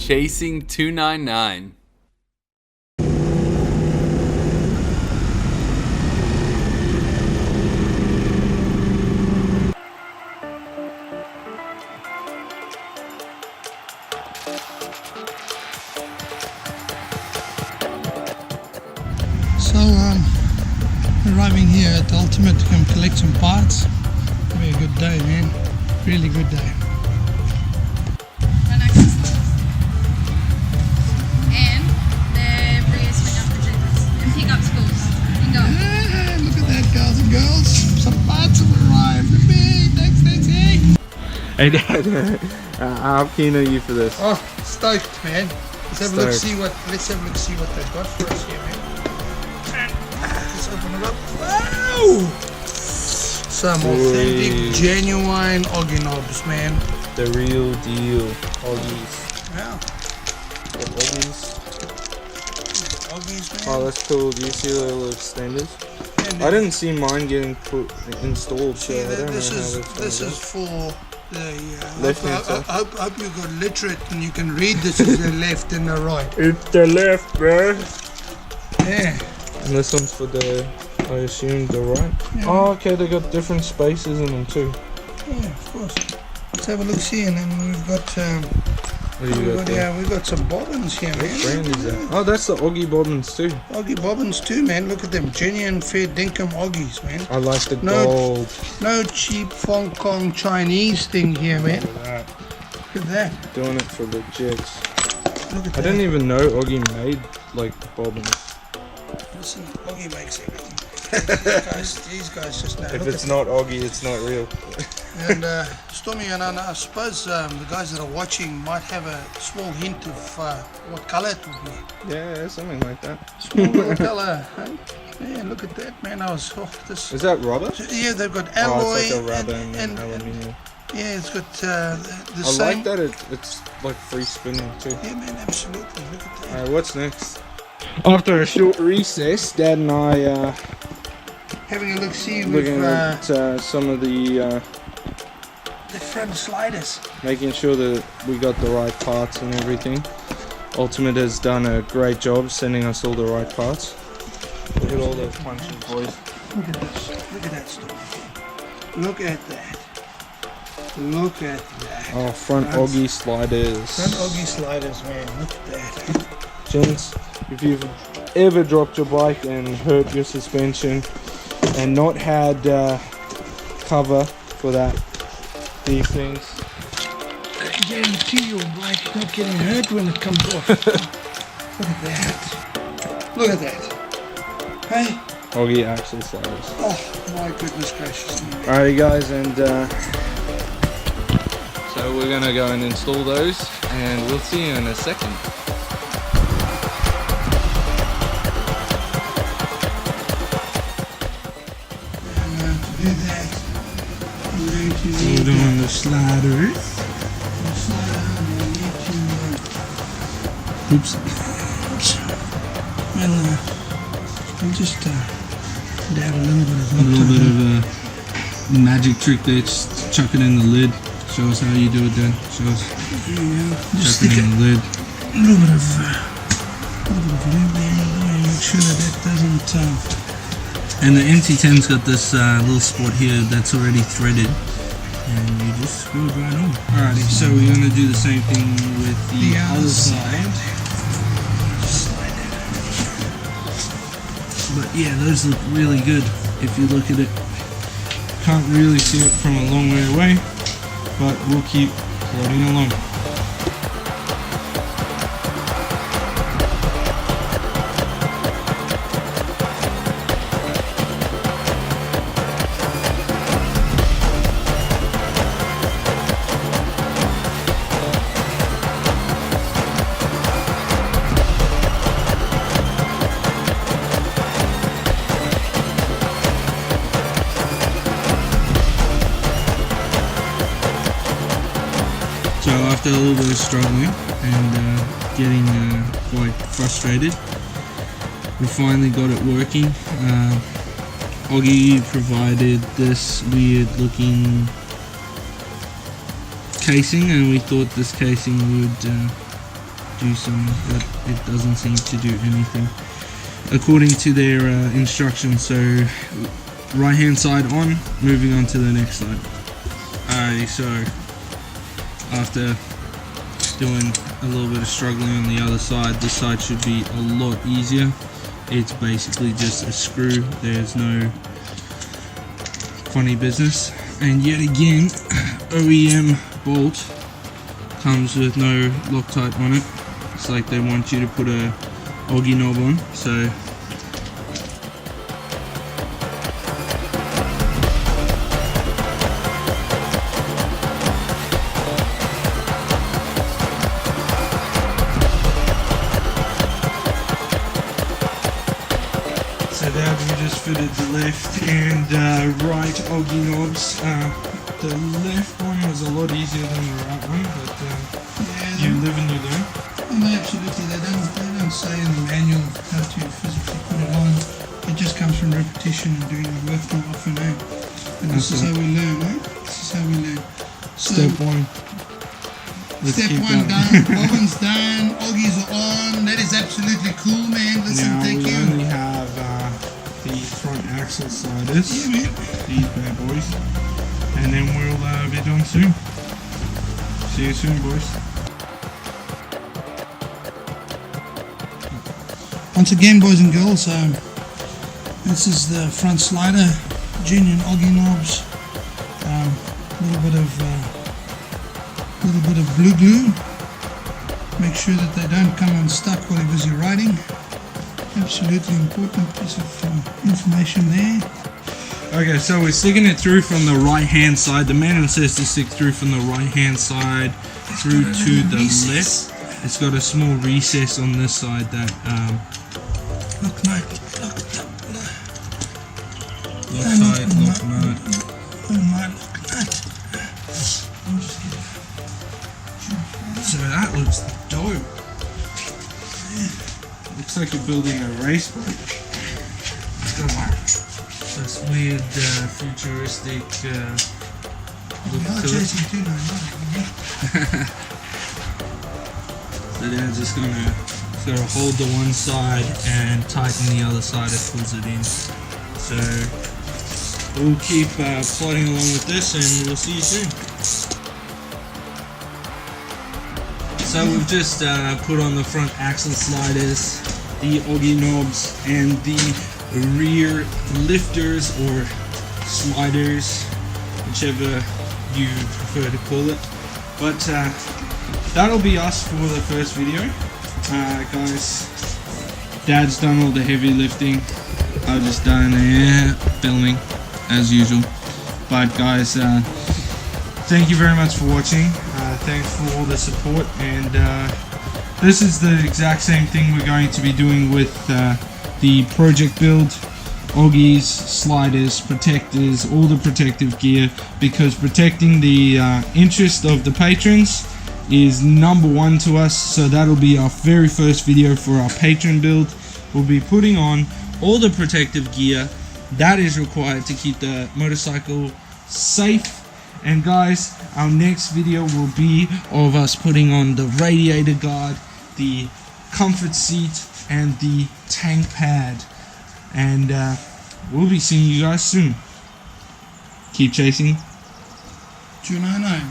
Chasing 299. So arriving here at the Ultimate to come collect some parts. It'll be a good day, man. Really good day. And the Breeze went up for jitters and pick up schools and go. Yeah, look at that, guys and girls. Some parts have arrived. Thanks, hey. Hey Dad, how keen are you for this? Oh, stoked, man. Let's have a look, see what they've got for us here, man. Let's open it up. Wow! Some authentic, genuine Oggy knobs, man. The real deal Oggies. Wow. Oggies. Oggies, man. Oh, that's cool. Do you see the little extenders? And I didn't see mine getting installed, so see, I don't know this how is that's for the left hand side. I hope you got literate and you can read this as the left and the right. It's the left, bro. Yeah. And this one's for the, I assume, the right. Yeah. Oh, okay, they got different spaces in them too. Yeah, of course. Let's have a look see, and then we've got What do you got there? we've got some bobbins here, man. What brand is that? Oh, that's the Oggy bobbins too. Oggy bobbins too, man. Look at them, genuine fair dinkum Oggies, man. I like the No. gold. No cheap Hong Kong Chinese thing here, man. Look at that. Look at that. Doing it for legit. Look at I that. didn't even know Oggy made like bobbins. Listen, Oggy makes everything. these guys just know. If Look it's at not Oggy, it's not real. And Stormy, and I suppose the guys that are watching might have a small hint of what colour it would be. Yeah, something like that. Small little colour. Huh? Yeah, look at that, man. This. Is that rubber? Yeah, they've got Oh, alloy it's like a rubber and and aluminium. yeah, it's got the I same. like that it's like free spinning too. Yeah, man, absolutely. Look at that. Alright, what's next? After a short recess, Dad and I Having a look, see with looking at some of the front sliders. making sure that we got the right parts and everything. Ultimate has done a great job sending us all the right parts. Look at all those punches, boys. Look at this. Look at that stuff. Look at that. Look at that. Oh, front Oggy sliders. Front Oggy sliders, man. Look at that. Gents, if you've ever dropped your bike and hurt your suspension and not had cover for that, these things. I guarantee your bike's not getting hurt when it comes off. Look at that. Look at that. Hey? Oggy axle sliders. Oh, my goodness gracious me. Alrighty guys, and so we're gonna go and install those and we'll see you in a second. To do that, I'm going to We're need doing the sliders. the slider. I'm going to need to Oops. well, I'll just dab a little bit of A little bit of a magic trick there, just chuck it in the lid. Show us how you do it then. Show us. just Chuck stick it in the lid. a little bit of lube there, make sure that that doesn't And the MT10's got this little spot here that's already threaded. And you just screw it right on. Alrighty, so we're going to do the same thing with the other side. slide it. But yeah, those look really good if you look at it. Can't really see it from a long way away, but we'll keep plodding along. So after a little bit of struggling and getting quite frustrated, we finally got it working. Oggy provided this weird looking casing, and we thought this casing would do some, but it doesn't seem to do anything according to their instructions. So right hand side on, moving on to the next side. Alrighty, so after doing a little bit of struggling on the other side, this side should be a lot easier. It's basically just a screw, there's no funny business. And yet again, OEM bolt comes with no Loctite on it. It's like they want you to put a Augie knob on, so now we just fitted the left and right Augie knobs. The left one was a lot easier than the right one, but Yeah, you live and you learn. and absolutely, they don't say in the manual how to physically put it on. It just comes from repetition and doing the work more often, eh? And this is how we learn, eh? This is how we learn. So, Step one. step one done, bobbins done, Augies are on. That is absolutely cool, man. Listen, Now thank we you. only have the front axle sliders, Yeah, man. these bad boys, and then we'll be done soon. See you soon, boys. Once again, boys and girls, this is the front slider, genuine Augie knobs, little bit of blue glue. Make sure that they don't come unstuck while you're busy riding. Absolutely important piece of information there. Okay, so we're sticking it through from the right hand side. The manual says to stick through from the right hand side through to the left. It's got a small recess on this side that Look, mate, look, Loctite, lock nut. So that looks dope. Looks like you're building a race bike. This weird futuristic look to it. So then it's just gonna hold the one side and tighten the other side. It pulls it in. So we'll keep plodding along with this, and we'll see you soon. So we've just put on the front axle sliders, the Augie knobs, and the rear lifters or sliders, whichever you prefer to call it. But that'll be us for the first video. Guys, Dad's done all the heavy lifting. I've just done filming as usual. But guys, thank you very much for watching. Thanks for all the support, and this is the exact same thing we're going to be doing with the project build. Augies, sliders, protectors, all the protective gear, because protecting the interest of the patrons is number one to us. So that'll be our very first video for our patron build. We'll be putting on all the protective gear that is required to keep the motorcycle safe. And guys, our next video will be of us putting on the radiator guard, the comfort seat, and the tank pad. And we'll be seeing you guys soon. Keep chasing. 299.